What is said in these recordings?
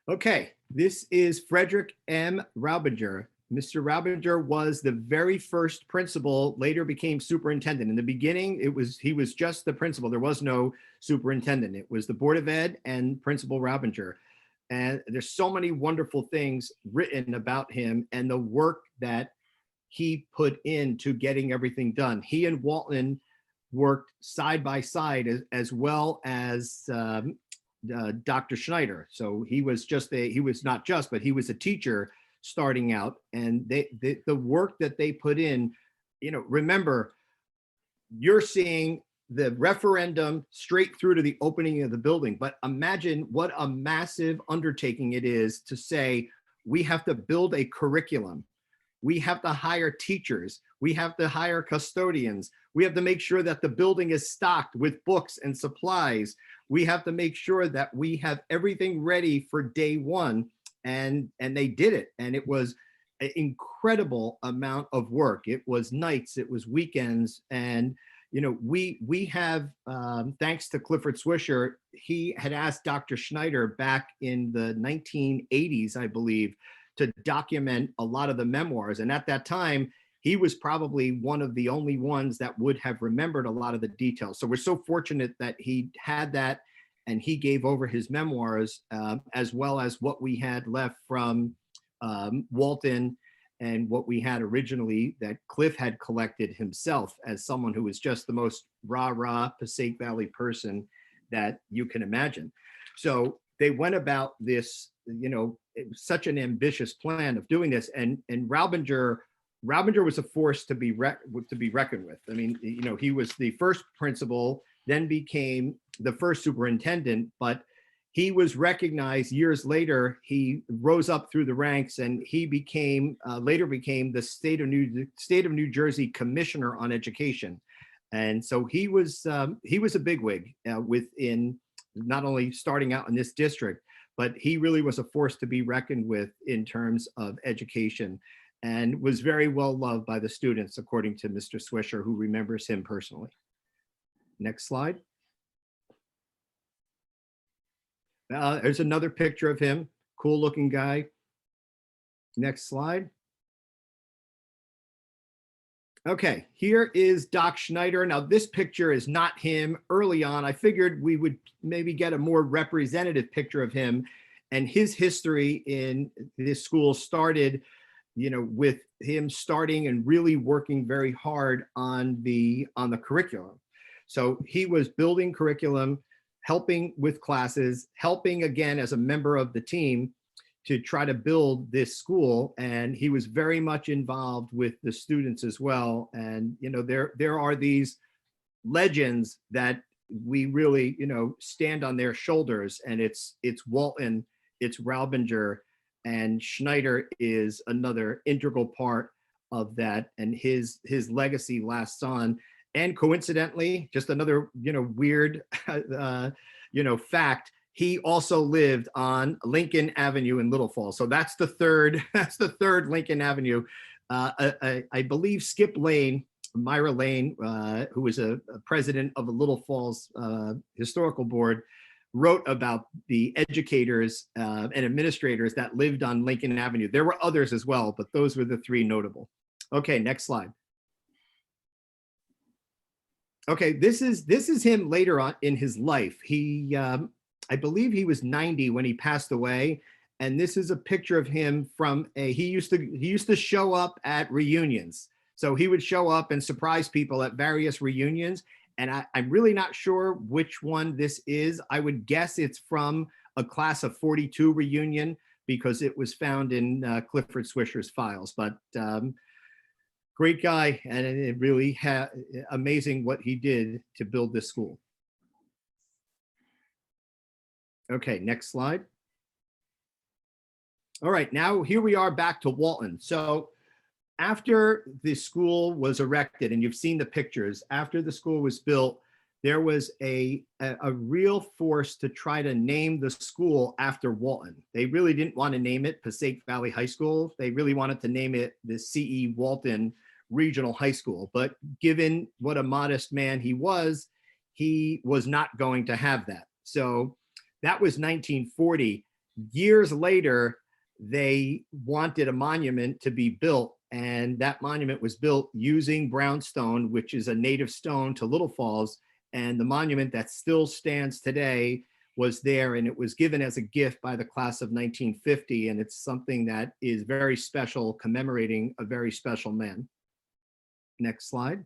Okay, this is Frederick M. Rabindra. Mr. Rabindra was the very first principal, later became superintendent. In the beginning, he was just the principal. There was no superintendent. It was the Board of Ed and Principal Rabindra. And there's so many wonderful things written about him and the work that he put into getting everything done. He and Walton worked side by side as well as Dr. Schneider. So he was not just, but he was a teacher starting out. And the work that they put in, remember, you're seeing the referendum straight through to the opening of the building. But imagine what a massive undertaking it is to say, we have to build a curriculum. We have to hire teachers. We have to hire custodians. We have to make sure that the building is stocked with books and supplies. We have to make sure that we have everything ready for day one. And they did it. And it was an incredible amount of work. It was nights, it was weekends. And, we have, thanks to Clifford Swisher, he had asked Dr. Schneider back in the 1980s, I believe, to document a lot of the memoirs. And at that time, he was probably one of the only ones that would have remembered a lot of the details. So we're so fortunate that he had that and he gave over his memoirs, as well as what we had left from Walton and what we had originally that Cliff had collected himself as someone who was just the most rah-rah Passaic Valley person that you can imagine. So they went about this, it was such an ambitious plan of doing this. And Rabindra was a force to be reckoned with. I mean, he was the first principal, then became the first superintendent, but he was recognized years later. He rose up through the ranks and he later became the state of New Jersey Commissioner on Education. And so he was a bigwig within not only starting out in this district, but he really was a force to be reckoned with in terms of education and was very well loved by the students, according to Mr. Swisher, who remembers him personally. Next slide. There's another picture of him, cool looking guy. Next slide. Okay, here is Doc Schneider. Now this picture is not him early on. I figured we would maybe get a more representative picture of him, and his history in this school started, with him starting and really working very hard on the curriculum. So he was building curriculum, helping with classes, helping again as a member of the team to try to build this school. And he was very much involved with the students as well. And, there are these legends that we really, stand on their shoulders, and it's Walton, it's Rabindra, and Schneider is another integral part of that. And his legacy lasts on. And coincidentally, just another, weird, fact, he also lived on Lincoln Avenue in Little Falls. So that's the third Lincoln Avenue. I believe Skip Lane, Myra Lane, who was a president of the Little Falls Historical Board, wrote about the educators and administrators that lived on Lincoln Avenue. There were others as well, but those were the three notable. Okay, next slide. Okay, this is him later on in his life. He, I believe he was 90 when he passed away, and this is a picture of him from he used to show up at reunions. So he would show up and surprise people at various reunions, and I'm really not sure which one this is. I would guess it's from a class of 42 reunion because it was found in Clifford Swisher's files, but great guy, and it really amazing what he did to build this school. Okay, next slide. All right, now here we are back to Walton. So after the school was erected, and you've seen the pictures, after the school was built, there was a real force to try to name the school after Walton. They really didn't want to name it Passaic Valley High School. They really wanted to name it the C.E. Walton Regional High School. But given what a modest man he was not going to have that. So that was 1940. years later, they wanted a monument to be built, and that monument was built using brownstone, which is a native stone to Little Falls. And the monument that still stands today was there, and it was given as a gift by the class of 1950. And it's something that is very special, commemorating a very special man. Next slide.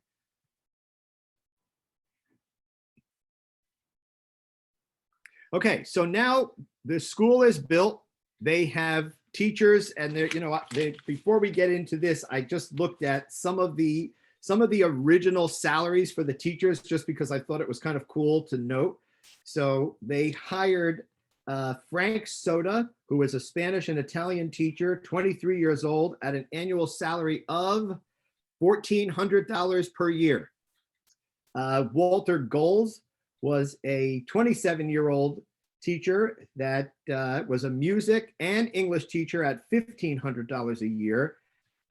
Okay, so now the school is built. They have teachers, and they're, before we get into this, I just looked at some of the original salaries for the teachers, just because I thought it was kind of cool to note. So they hired Frank Soda, who was a Spanish and Italian teacher, 23 years old, at an annual salary of $1,400 per year. Walter Goals was a 27-year-old teacher that was a music and English teacher at $1,500 a year.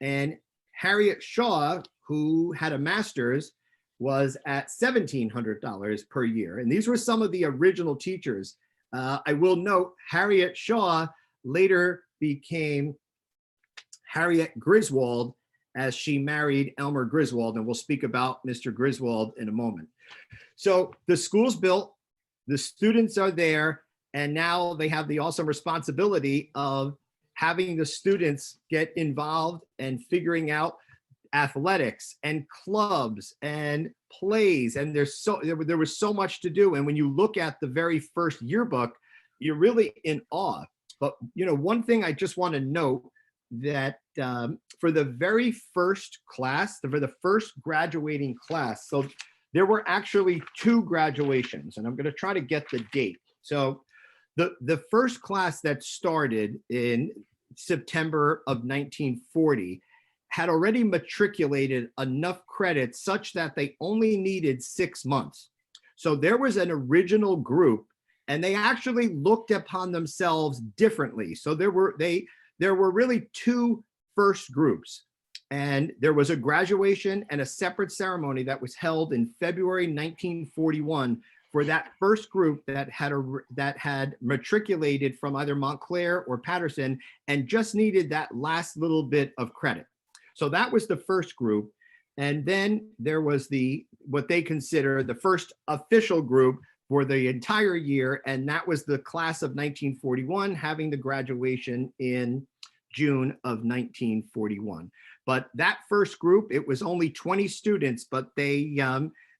And Harriet Shaw, who had a master's, was at $1,700 per year. And these were some of the original teachers. I will note Harriet Shaw later became Harriet Griswold as she married Elmer Griswold, and we'll speak about Mr. Griswold in a moment. So the school's built, the students are there, and now they have the awesome responsibility of having the students get involved and figuring out athletics and clubs and plays. And there was so much to do. And when you look at the very first yearbook, you're really in awe. But one thing I just want to note, that for the very first class, for the first graduating class, so there were actually 2 graduations, and I'm going to try to get the date. So the first class that started in September of 1940 had already matriculated enough credits such that they only needed 6 months. So there was an original group, and they actually looked upon themselves differently. So there were really 2 first groups, and there was a graduation and a separate ceremony that was held in February 1941 for that first group that had matriculated from either Montclair or Patterson and just needed that last little bit of credit. So that was the first group. And then there was what they consider the first official group for the entire year, and that was the class of 1941, having the graduation in June of 1941. But that first group, it was only 20 students, but they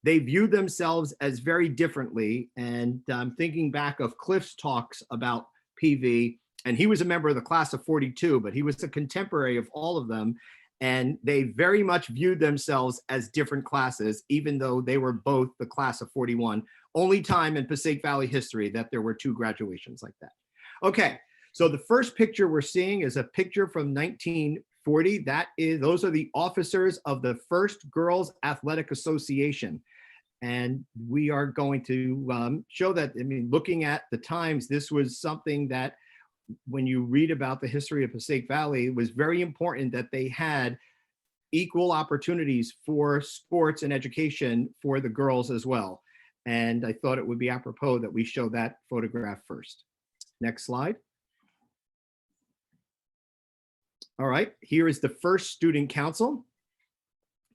viewed themselves as very differently. And thinking back of Cliff's talks about PV, and he was a member of the class of 42, but he was a contemporary of all of them. And they very much viewed themselves as different classes, even though they were both the class of 41. Only time in Passaic Valley history that there were 2 graduations like that. Okay, so the first picture we're seeing is a picture from 1940. Those are the officers of the First Girls Athletic Association. And we are going to show that, looking at the times, this was something that, when you read about the history of Passaic Valley, it was very important that they had equal opportunities for sports and education for the girls as well. And I thought it would be apropos that we show that photograph first. Next slide. All right, here is the first student council.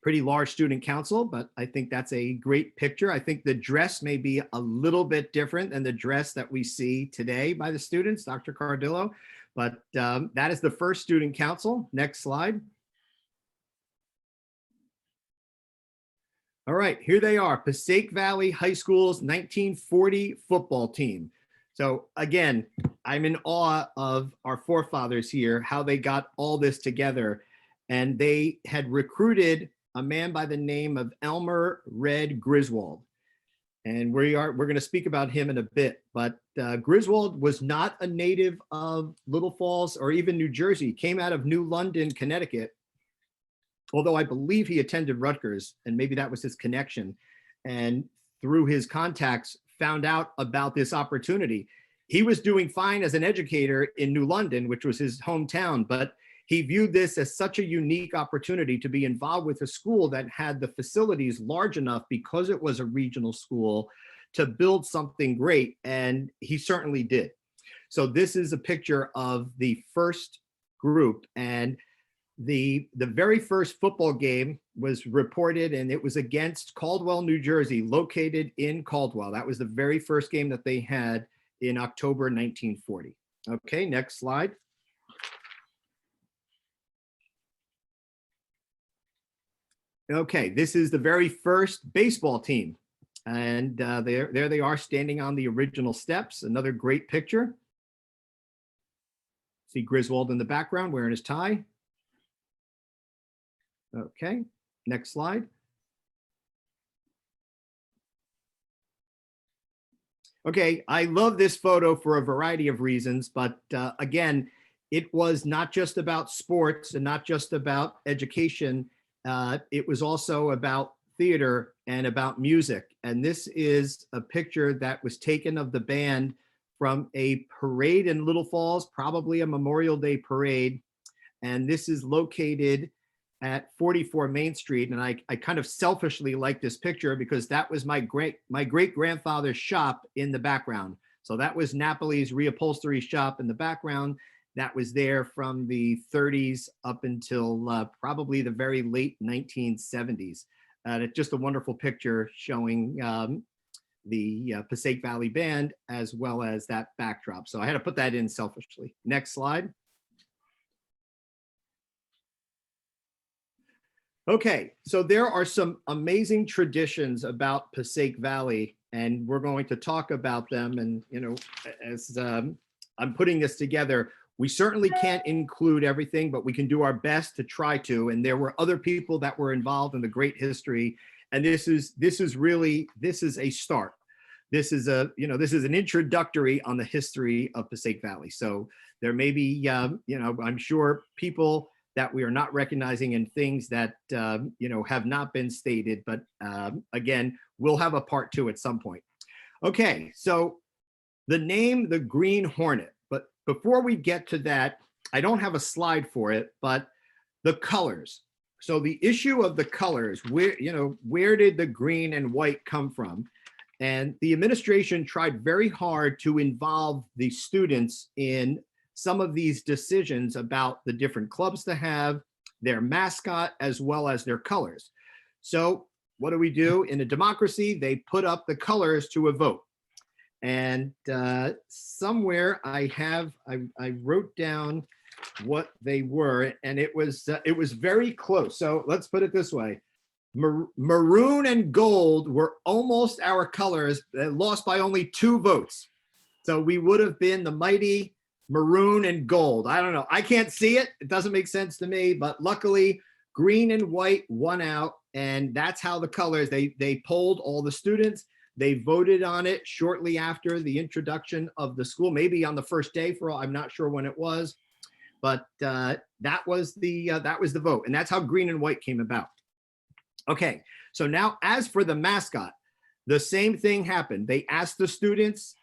Pretty large student council, but I think that's a great picture. I think the dress may be a little bit different than the dress that we see today by the students, Dr. Cardillo, but that is the first student council. Next slide. All right, here they are, Passaic Valley High School's 1940 football team. So again, I'm in awe of our forefathers here, how they got all this together. And they had recruited a man by the name of Elmer Red Griswold. And we're going to speak about him in a bit, but Griswold was not a native of Little Falls or even New Jersey. He came out of New London, Connecticut, although I believe he attended Rutgers, and maybe that was his connection. And through his contacts, found out about this opportunity. He was doing fine as an educator in New London, which was his hometown, but he viewed this as such a unique opportunity to be involved with a school that had the facilities large enough, because it was a regional school, to build something great, and he certainly did. So this is a picture of the first group, and the very first football game was reported, and it was against Caldwell, New Jersey, located in Caldwell. That was the very first game that they had in October 1940. Okay, next slide. Okay, this is the very first baseball team. And there they are standing on the original steps. Another great picture. See Griswold in the background wearing his tie. Okay, next slide. Okay, I love this photo for a variety of reasons, but again, it was not just about sports and not just about education. It was also about theater and about music. And this is a picture that was taken of the band from a parade in Little Falls, probably a Memorial Day parade. And this is located at 44 Main Street. And I kind of selfishly like this picture because that was my great grandfather's shop in the background. So that was Napoli's reupholstery shop in the background. That was there from the 30s up until probably the very late 1970s. It's just a wonderful picture showing the Passaic Valley Band as well as that backdrop. So I had to put that in selfishly. Next slide. Okay, so there are some amazing traditions about Passaic Valley, and we're going to talk about them. And, you know, as I'm putting this together, we certainly can't include everything, but we can do our best to try to. And there were other people that were involved in the great history. And this is a start. This is an introductory on the history of Passaic Valley. So there may be, I'm sure people that we are not recognizing and things that, have not been stated, but again, we'll have a part 2 at some point. Okay, so the name, the Green Hornet, but before we get to that, I don't have a slide for it, but the colors. So the issue of the colors, where did the green and white come from? And the administration tried very hard to involve the students in some of these decisions about the different clubs to have, their mascot, as well as their colors. So what do? In a democracy, they put up the colors to a vote. And somewhere I wrote down what they were, and it was very close. So let's put it this way. Maroon and gold were almost our colors, lost by only 2 votes. So we would have been the mighty maroon and gold. I don't know. I can't see it. It doesn't make sense to me, but luckily green and white won out. And that's how the colors, they polled all the students. They voted on it shortly after the introduction of the school, maybe on the first day for all, I'm not sure when it was, but that was the vote. And that's how green and white came about. Okay, so now as for the mascot, the same thing happened. They asked the students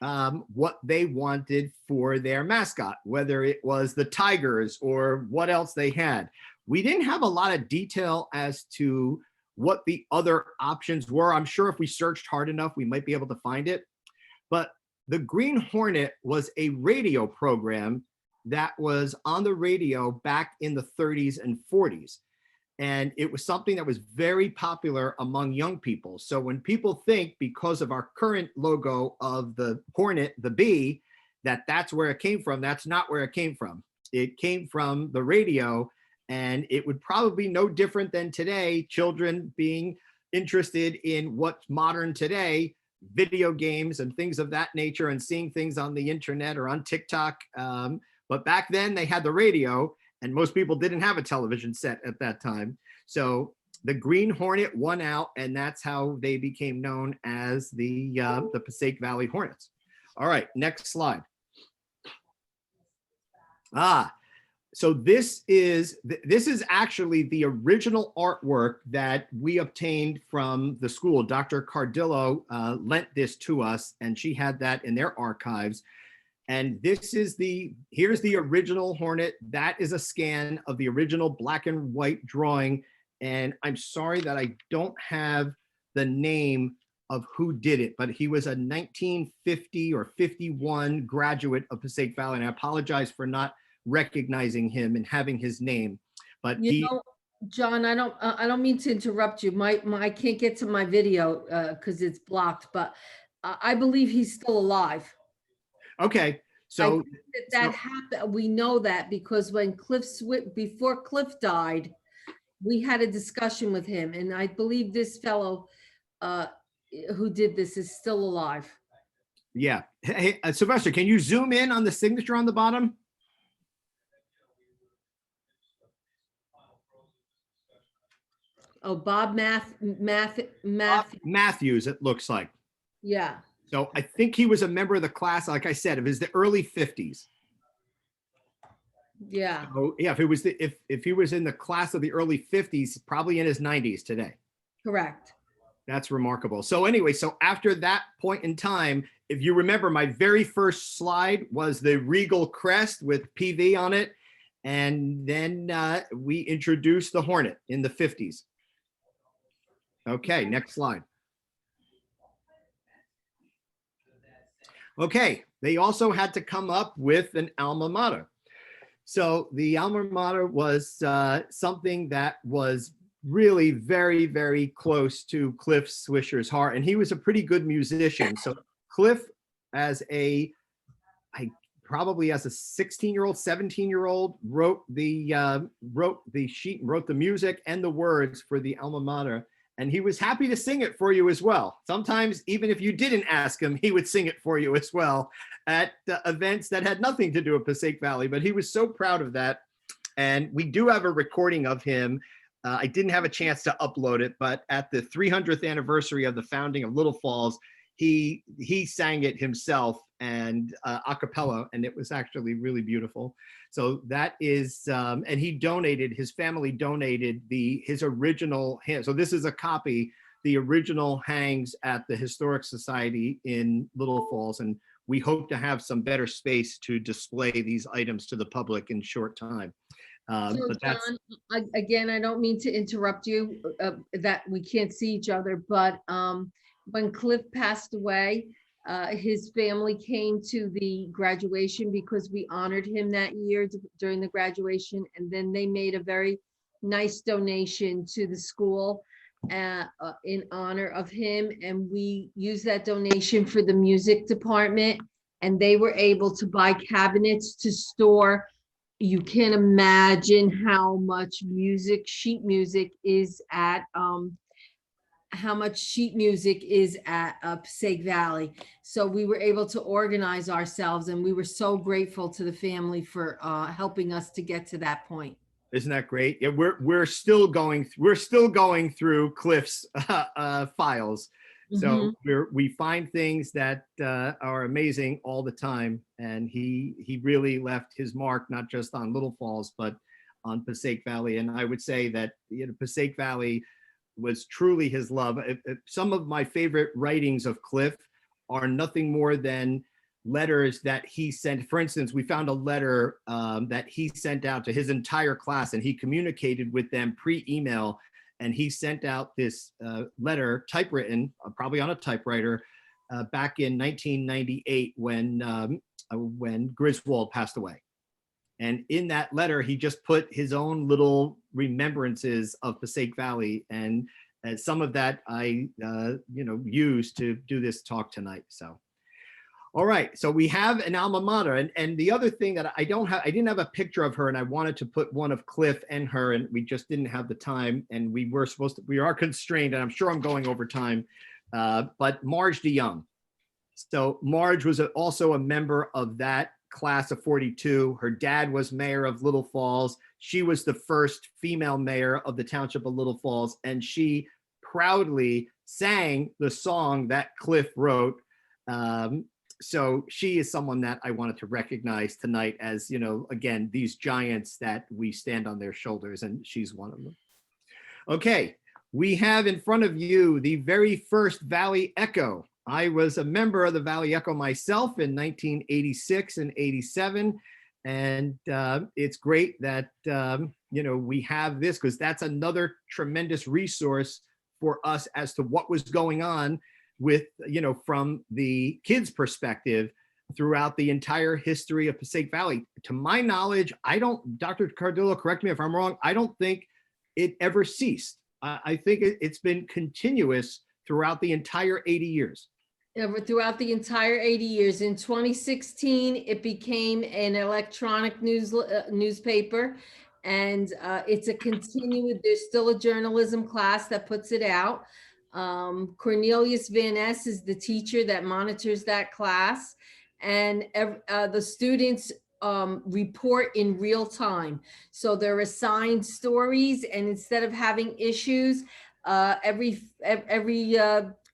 what they wanted for their mascot, whether it was the Tigers or what else they had. We didn't have a lot of detail as to what the other options were. I'm sure if we searched hard enough, we might be able to find it. But the Green Hornet was a radio program that was on the radio back in the 30s and 40s. And it was something that was very popular among young people. So when people think, because of our current logo of the Hornet, the bee, that's where it came from, that's not where it came from. It came from the radio, and it would probably be no different than today, children being interested in what's modern today, video games and things of that nature, and seeing things on the internet or on TikTok. But back then they had the radio, and most people didn't have a television set at that time. So the Green Hornet won out, and that's how they became known as the Passaic Valley Hornets. All right, next slide. So this is actually the original artwork that we obtained from the school. Dr. Cardillo lent this to us, and she had that in their archives. And here's the original Hornet. That is a scan of the original black and white drawing. And I'm sorry that I don't have the name of who did it, but he was a 1950 or 51 graduate of Passaic Valley, and I apologize for not recognizing him and having his name. But You know, John, I don't mean to interrupt you. I can't get to my video because it's blocked, but I believe he's still alive. Okay, I so think that happened. We know that because when before Cliff died, we had a discussion with him, and I believe this fellow who did this is still alive. yeah. Hey, Sylvester, can you zoom in on the signature on the bottom? Oh, Bob Matthews, it looks like. Yeah. So I think he was a member of the class, like I said, it was the early 50s. Yeah. So yeah, if he was in the class of the early 50s, probably in his 90s today. Correct. That's remarkable. So anyway, so after that point in time, if you remember, my very first slide was the Regal crest with PV on it. And then we introduced the Hornet in the 50s. Okay, next slide. Okay, they also had to come up with an alma mater. So the alma mater was something that was really very, very close to Cliff Swisher's heart. And he was a pretty good musician. So Cliff, probably as a 16-year-old, 17-year-old, wrote the sheet, wrote the music and the words for the alma mater. And he was happy to sing it for you as well. Sometimes, even if you didn't ask him, he would sing it for you as well at events that had nothing to do with Passaic Valley. But he was so proud of that. And we do have a recording of him. I didn't have a chance to upload it, but at the 300th anniversary of the founding of Little Falls, he sang it himself and a cappella, and it was actually really beautiful. So that is, and his family donated his original hand. So this is a copy. The original hangs at the Historic Society in Little Falls, and we hope to have some better space to display these items to the public in short time. So But that's, John, again, I don't mean to interrupt you, that we can't see each other, but when Cliff passed away, his family came to the graduation because we honored him that year during the graduation. And then they made a very nice donation to the school in honor of him. And we used that donation for the music department. And they were able to buy cabinets to store. You can't imagine how much sheet music is at Passaic Valley. So we were able to organize ourselves, and we were so grateful to the family for helping us to get to that point. Isn't that great? Yeah, we're still going through Cliff's files. So we find things that are amazing all the time, and he really left his mark not just on Little Falls but on Passaic Valley. And I would say that Passaic Valley was truly his love. Some of my favorite writings of Cliff are nothing more than letters that he sent. For instance, we found a letter that he sent out to his entire class, and he communicated with them pre-email. And he sent out this letter, typewritten, probably on a typewriter, back in 1998 when Griswold passed away. And in that letter, he just put his own little remembrances of Passaic Valley, and some of that I used to do this talk tonight. So, all right, so we have an alma mater, and the other thing that I didn't have a picture of her, and I wanted to put one of Cliff and her, and we just didn't have the time, and we are constrained, and I'm sure I'm going over time, but Marge DeYoung. So Marge was also a member of that class of 42. Her dad was mayor of Little Falls. She was the first female mayor of the township of Little Falls, and she proudly sang the song that Cliff wrote. So she is someone that I wanted to recognize tonight as, again, these giants that we stand on their shoulders, and she's one of them. Okay, we have in front of you the very first Valley Echo. I was a member of the Valley Echo myself in 1986 and 87. And it's great that, we have this, because that's another tremendous resource for us as to what was going on with, from the kids' perspective throughout the entire history of Passaic Valley. To my knowledge, Dr. Cardillo, correct me if I'm wrong, I don't think it ever ceased. I think it's been continuous throughout the entire 80 years. Throughout the entire 80 years. In 2016, it became an electronic newspaper, and it's a continued, there's still a journalism class that puts it out. Cornelius Van Ness is the teacher that monitors that class, and the students report in real time. So they're assigned stories, and instead of having issues, every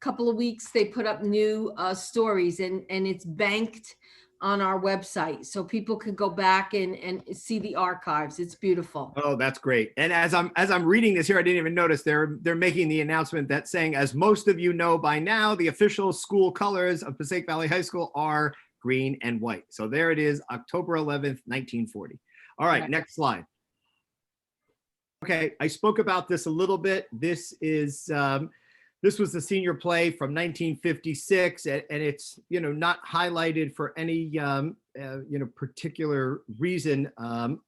couple of weeks they put up new stories, and it's banked on our website, so people can go back and see the archives. It's beautiful. Oh, that's great. And as I'm reading this here, I didn't even notice they're making the announcement that saying, as most of you know by now, the official school colors of Passaic Valley High School are green and white. So there it is, October 11th, 1940. All right, next slide. Okay, I spoke about this a little bit. This was the senior play from 1956, and it's not highlighted for any particular reason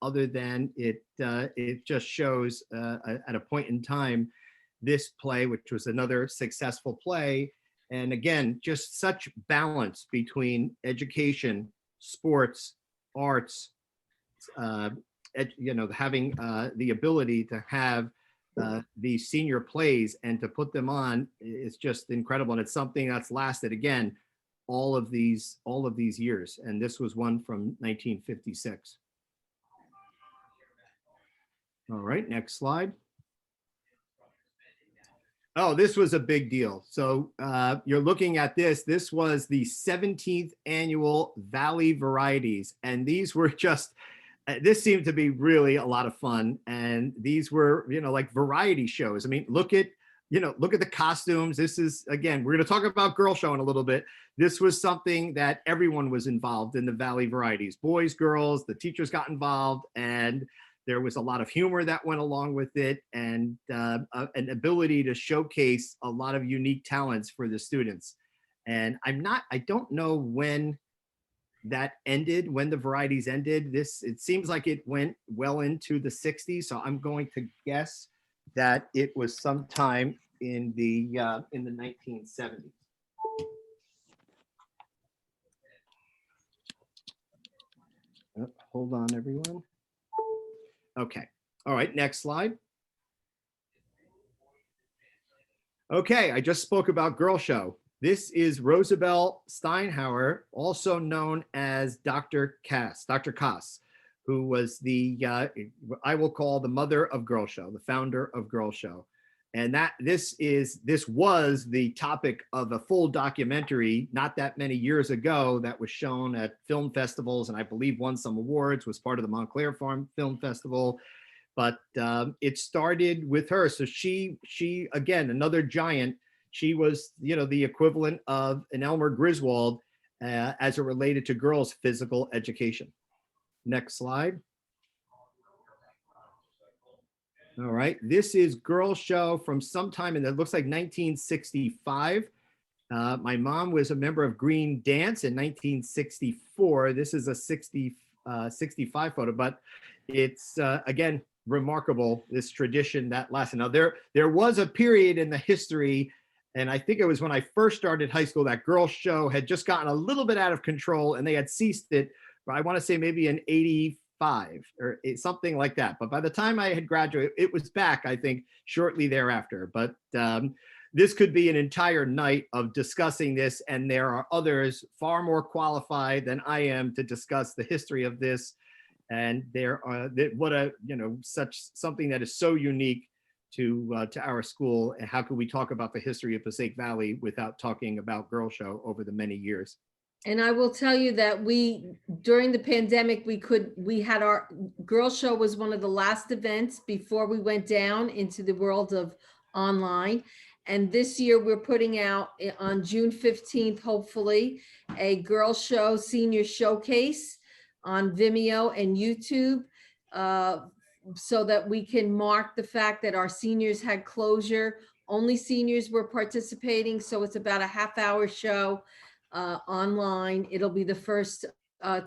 other than it just shows at a point in time this play, which was another successful play, and again just such balance between education, sports, arts, having the ability to have these senior plays and to put them on is just incredible. And it's something that's lasted, again, all of these years. And this was one from 1956. All right, next slide. Oh, this was a big deal. So you're looking at this. This was the 17th annual Valley Varieties. And these were just, this seemed to be really a lot of fun. And these were, like variety shows. I mean, look at the costumes. This is, again, we're going to talk about Girl Show in a little bit. This was something that everyone was involved in, the Valley Varieties, boys, girls, the teachers got involved, and there was a lot of humor that went along with it, and an ability to showcase a lot of unique talents for the students. And I don't know when that ended, when the Varieties ended. It seems like it went well into the 60s. So I'm going to guess that it was sometime in the 1970s. Oh, hold on, everyone. Okay. All right. Next slide. Okay. I just spoke about Girl Show. This is Rosabelle Steinhauer, also known as Dr. Cass, who was I will call the mother of Girl Show, the founder of Girl Show. And this was the topic of a full documentary not that many years ago that was shown at film festivals, and I believe won some awards, was part of the Montclair Film Festival. But it started with her. So she again, another giant. She was, the equivalent of an Elmer Griswold as it related to girls' physical education. Next slide. All right, this is Girl Show from sometime in, it looks like 1965. My mom was a member of Green Dance in 1964. This is a 65 photo, but it's, again, remarkable, this tradition that lasted. Now, there was a period in the history, and I think it was when I first started high school, that Girl Show had just gotten a little bit out of control, and they had ceased it, I want to say maybe in 85 or something like that. But by the time I had graduated, it was back, I think, shortly thereafter. But this could be an entire night of discussing this, and there are others far more qualified than I am to discuss the history of this. And such something that is so unique to our school. And how could we talk about the history of Passaic Valley without talking about Girl Show over the many years? And I will tell you that during the pandemic, we had our Girl Show was one of the last events before we went down into the world of online. And this year we're putting out on June 15th, hopefully, a Girl Show senior showcase on Vimeo and YouTube, so that we can mark the fact that our seniors had closure Only seniors were participating, so it's about a half-hour show online. It'll be the first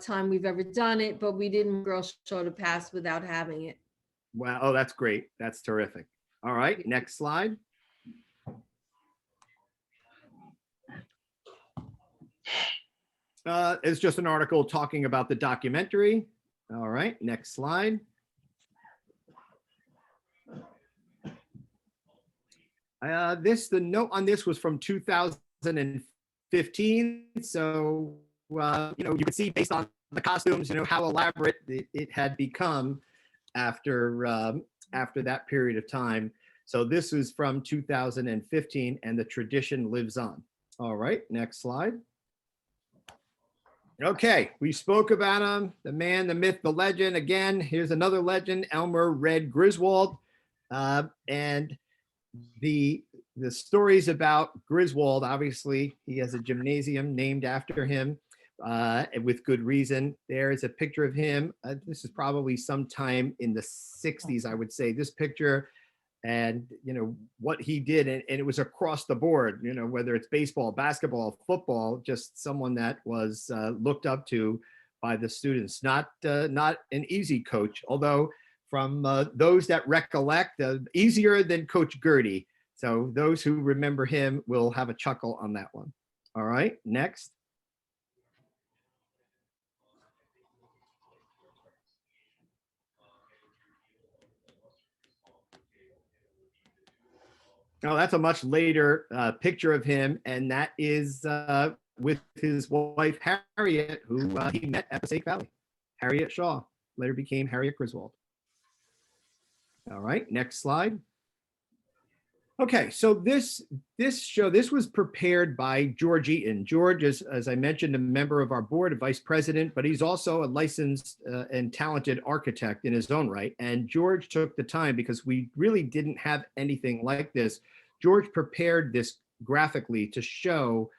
time we've ever done it, but we didn't want girls show to pass without having it. Wow. Oh, that's great. That's terrific. All right, next slide. It's just an article talking about the documentary. All right, next slide. The note on this was from 2015. So, you can see based on the costumes, how elaborate it had become after that period of time. So this is from 2015 and the tradition lives on. All right, next slide. Okay, we spoke about him, the man, the myth, the legend. Again, here's another legend, Elmer Red Griswold. And the stories about Griswold, obviously, he has a gymnasium named after him, with good reason. There is a picture of him. This is probably sometime in the 60s, I would say. This picture, and what he did, and it was across the board, whether it's baseball, basketball, football, just someone that was looked up to by the students. Not an easy coach, although from those that recollect, easier than Coach Gertie. So those who remember him will have a chuckle on that one. All right, next. Oh, that's a much later picture of him, and that is with his wife, Harriet, who he met at Passaic Valley. Harriet Shaw, later became Harriet Griswold. All right, next slide. Okay, so this was prepared by George Eaton. George is, as I mentioned, a member of our board, a vice president, but he's also a licensed and talented architect in his own right. And George took the time, because we really didn't have anything like this. George prepared this graphically to show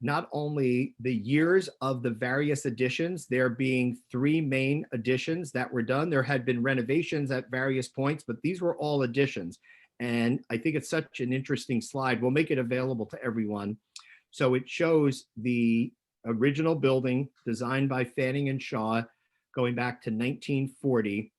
not only the years of the various additions, there being 3 main additions that were done. There had been renovations at various points, but these were all additions. And I think it's such an interesting slide. We'll make it available to everyone. So it shows the original building designed by Fanning and Shaw going back to 1940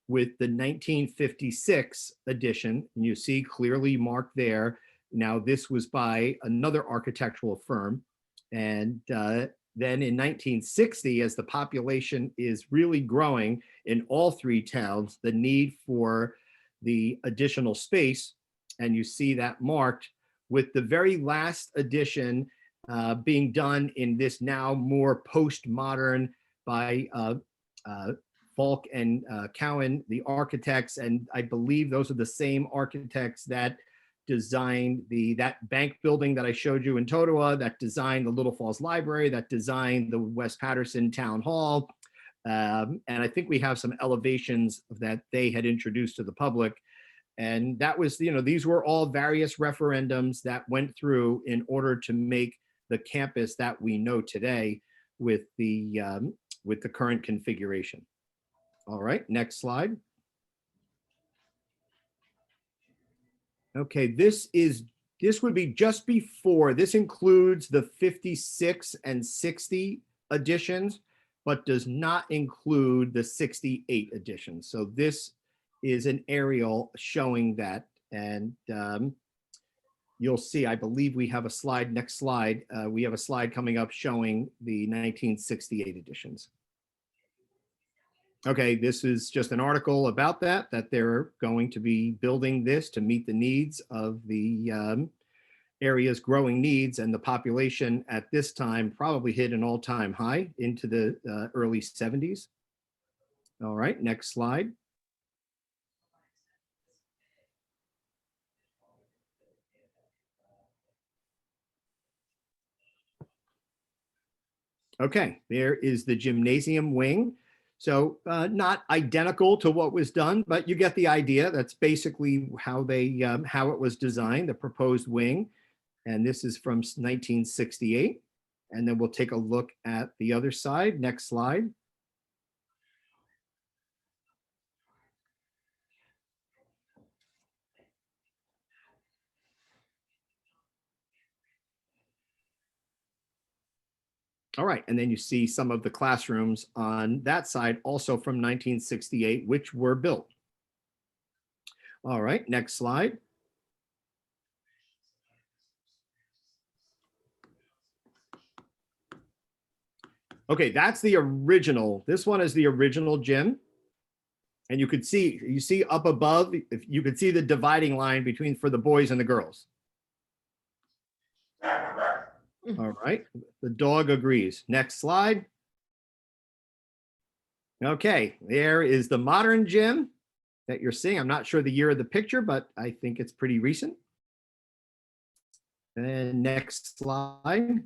with the 1956 addition. And you see clearly marked there. Now this was by another architectural firm. And then in 1960, as the population is really growing in all 3 towns, the need for the additional space, and you see that marked with the very last addition being done in this now more postmodern by Falk and Cowan, the architects, and I believe those are the same architects that designed that bank building that I showed you in Totowa, that designed the Little Falls Library, that designed the West Patterson Town Hall. And I think we have some elevations that they had introduced to the public. And that was, these were all various referendums that went through in order to make the campus that we know today with the current configuration. All right, next slide. Okay, this would be just before, this includes the 56 and 60 additions, but does not include the 68 editions. So this is an aerial showing that. And you'll see, I believe we have a slide, next slide. We have a slide coming up showing the 1968 editions. Okay, this is just an article about that they're going to be building this to meet the needs of the area's growing needs, and the population at this time probably hit an all-time high into the early 70s. All right, next slide. Okay, there is the gymnasium wing. So not identical to what was done, but you get the idea. That's basically how it was designed, the proposed wing. And this is from 1968. And then we'll take a look at the other side. Next slide. All right, and then you see some of the classrooms on that side, also from 1968, which were built. All right, next slide. Okay, that's the original. This one is the original gym. And you see up above, if you could see the dividing line between for the boys and the girls. All right, the dog agrees. Next slide. Okay, there is the modern gym that you're seeing. I'm not sure the year of the picture, but I think it's pretty recent. And next slide.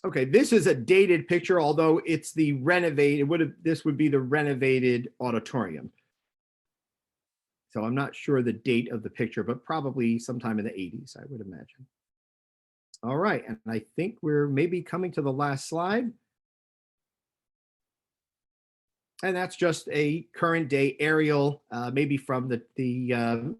Okay, this is a dated picture, although it's the renovated, this would be the renovated auditorium. So I'm not sure the date of the picture, but probably sometime in the 80s, I would imagine. All right, and I think we're maybe coming to the last slide. And that's just a current day aerial, maybe from the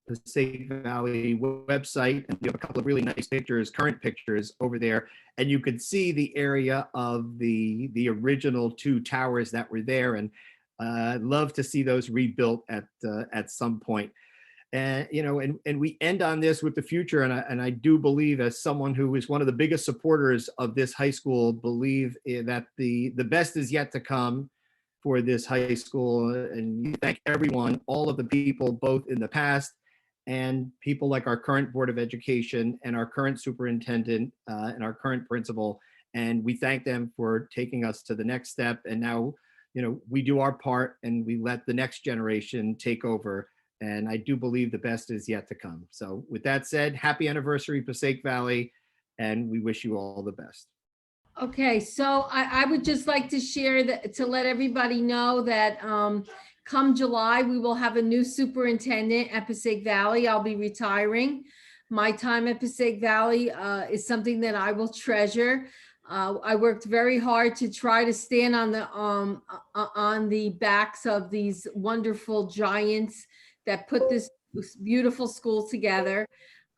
Passaic Valley website. And we have a couple of really nice pictures, current pictures over there. And you could see the area of the original two towers that were there. And I'd love to see those rebuilt at some point. And and we end on this with the future. And I do believe, as someone who is one of the biggest supporters of this high school, believe that the best is yet to come for this high school. And thank everyone, all of the people, both in the past and people like our current Board of Education and our current superintendent and our current principal. And we thank them for taking us to the next step. And now, we do our part and we let the next generation take over. And I do believe the best is yet to come. So with that said, happy anniversary, Passaic Valley, and we wish you all the best. Okay, so I would just like to share that, to let everybody know that come July, we will have a new superintendent at Passaic Valley. I'll be retiring. My time at Passaic Valley is something that I will treasure. I worked very hard to try to stand on the backs of these wonderful giants that put this beautiful school together.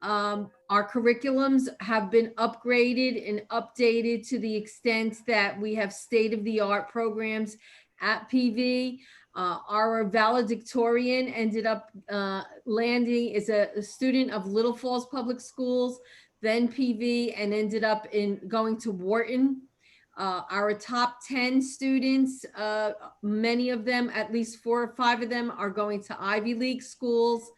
Our curriculums have been upgraded and updated to the extent that we have state-of-the-art programs at PV. Our valedictorian ended up landing as a student of Little Falls Public Schools, then PV, and ended up in going to Walton. Our top 10 students, many of them, at least 4 or 5 of them, are going to Ivy League schools.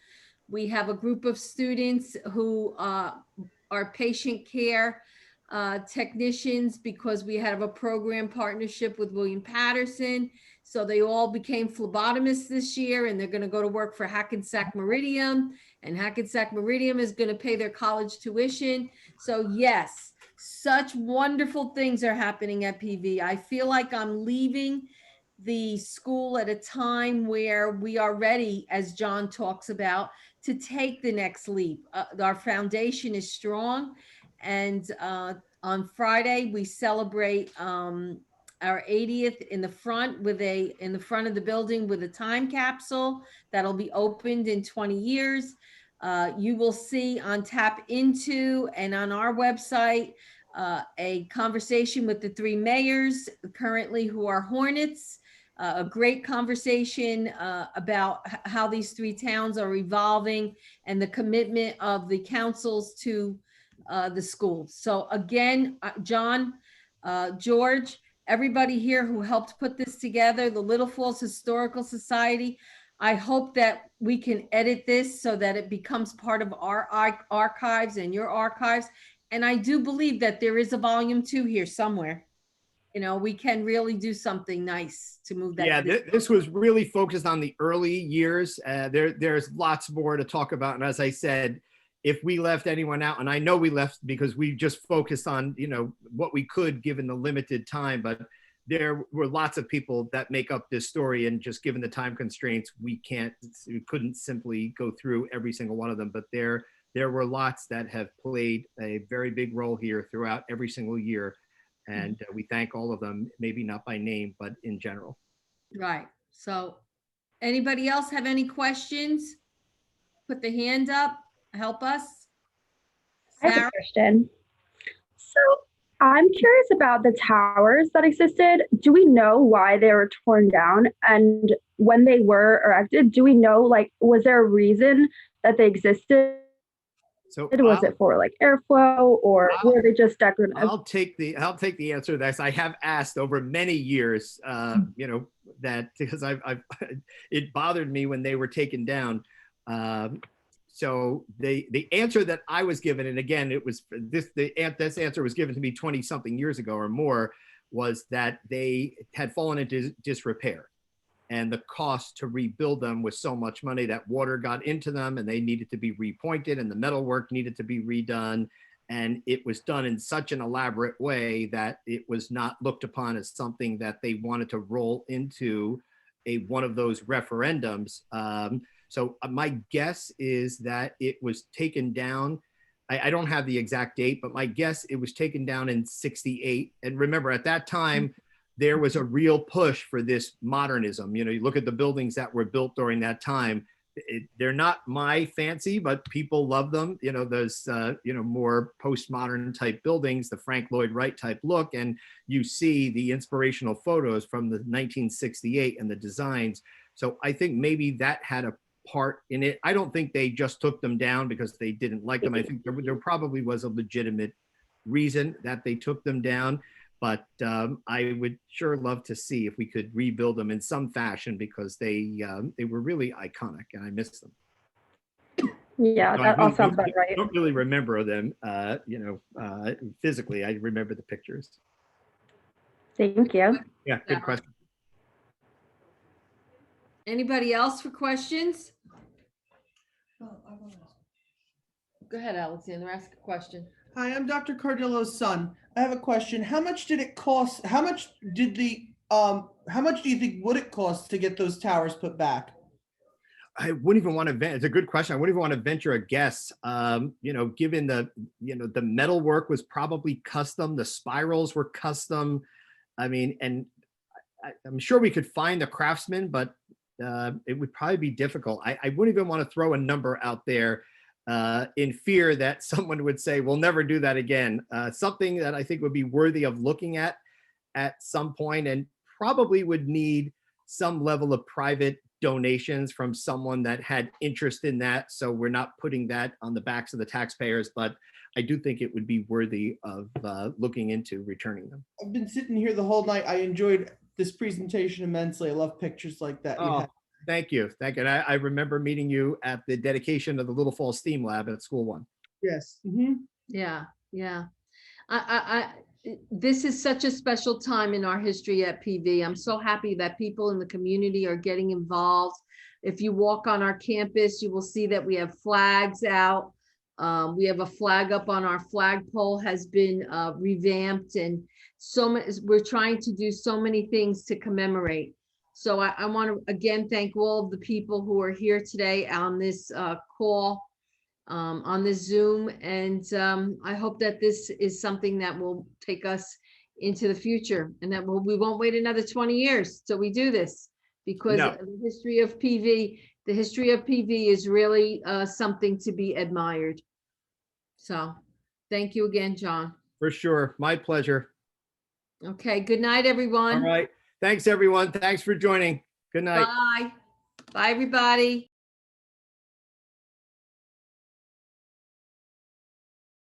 We have a group of students who are patient care technicians, because we have a program partnership with William Patterson. So they all became phlebotomists this year, and they're going to go to work for Hackensack Meridian, and Hackensack Meridian is going to pay their college tuition. So yes, such wonderful things are happening at PV. I feel like I'm leaving the school at a time where we are ready, as John talks about, to take the next leap. Our foundation is strong, and on Friday we celebrate our 80th in the front in the front of the building with a time capsule that'll be opened in 20 years. You will see on Tap Into and on our website a conversation with the 3 mayors currently who are Hornets. A great conversation about how these 3 towns are evolving and the commitment of the councils to the schools. So again, John, George, everybody here who helped put this together, the Little Falls Historical Society, I hope that we can edit this so that it becomes part of our archives and your archives. And I do believe that there is a volume 2 here somewhere. We can really do something nice to move that. Yeah, this was really focused on the early years. There's lots more to talk about. And as I said, if we left anyone out, and I know we left because we just focused on, what we could given the limited time, but there were lots of people that make up this story. And just given the time constraints, we couldn't simply go through every single one of them. But there were lots that have played a very big role here throughout every single year. And we thank all of them, maybe not by name, but in general. Right. So anybody else have any questions? Put the hand up, help us. I have a Sarah? question. So I'm curious about the towers that existed. Do we know why they were torn down? And when they were erected, do we know, like, was there a reason that they existed? So Was it for like airflow, or were they just decorative? I'll take the answer to this. I have asked over many years, that because I've it bothered me when they were taken down. So the answer that I was given, and again, it was this answer was given to me 20 something years ago or more, was that they had fallen into disrepair. And the cost to rebuild them was so much money that water got into them and they needed to be repointed and the metalwork needed to be redone. And it was done in such an elaborate way that it was not looked upon as something that they wanted to roll into one of those referendums. So my guess is that it was taken down. I don't have the exact date, but my guess it was taken down in '68. And remember, at that time, there was a real push for this modernism. You look at the buildings that were built during that time. They're not my fancy, but people love them. Those, more postmodern type buildings, the Frank Lloyd Wright type look. And you see the inspirational photos from the 1968 and the designs. So I think maybe that had a part in it. I don't think they just took them down because they didn't like them. I think there probably was a legitimate reason that they took them down. But I would sure love to see if we could rebuild them in some fashion because they were really iconic and I miss them. Yeah, So that all sounds about right. I don't really remember them, physically. I remember the pictures. Thank you. Yeah, good question. Anybody else for questions? Go ahead, Alexander, ask a question. Hi, I'm Dr. Cardillo's son. I have a question. How much did it cost? How much do you think would it cost to get those towers put back? I wouldn't even want to it's a good question. I wouldn't even want to venture a guess. Given the metal work was probably custom, the spirals were custom. I mean, and I'm sure we could find the craftsman, but it would probably be difficult. I wouldn't even want to throw a number out there in fear that someone would say, we'll never do that again. Something that I think would be worthy of looking at some point and probably would need some level of private donations from someone that had interest in that. So we're not putting that on the backs of the taxpayers, but I do think it would be worthy of looking into returning them. I've been sitting here the whole night. I enjoyed this presentation immensely. I love pictures like that. Oh, thank you. Thank you. And I remember meeting you at the dedication of the Little Falls Steam Lab at School One. Yes. Yeah. This is such a special time in our history at PV. I'm so happy that people in the community are getting involved. If you walk on our campus, you will see that we have flags out. We have a flag up on our flagpole has been revamped, and we're trying to do so many things to commemorate. So I want to again thank all of the people who are here today on this call, on this Zoom, and I hope that this is something that will take us into the future, and that we won't wait another 20 years till we do this, because the history of PV is really something to be admired. So thank you again, John. For sure. My pleasure. Okay. Good night, everyone. All right. Thanks, everyone. Thanks for joining. Good night. Bye. Bye, everybody.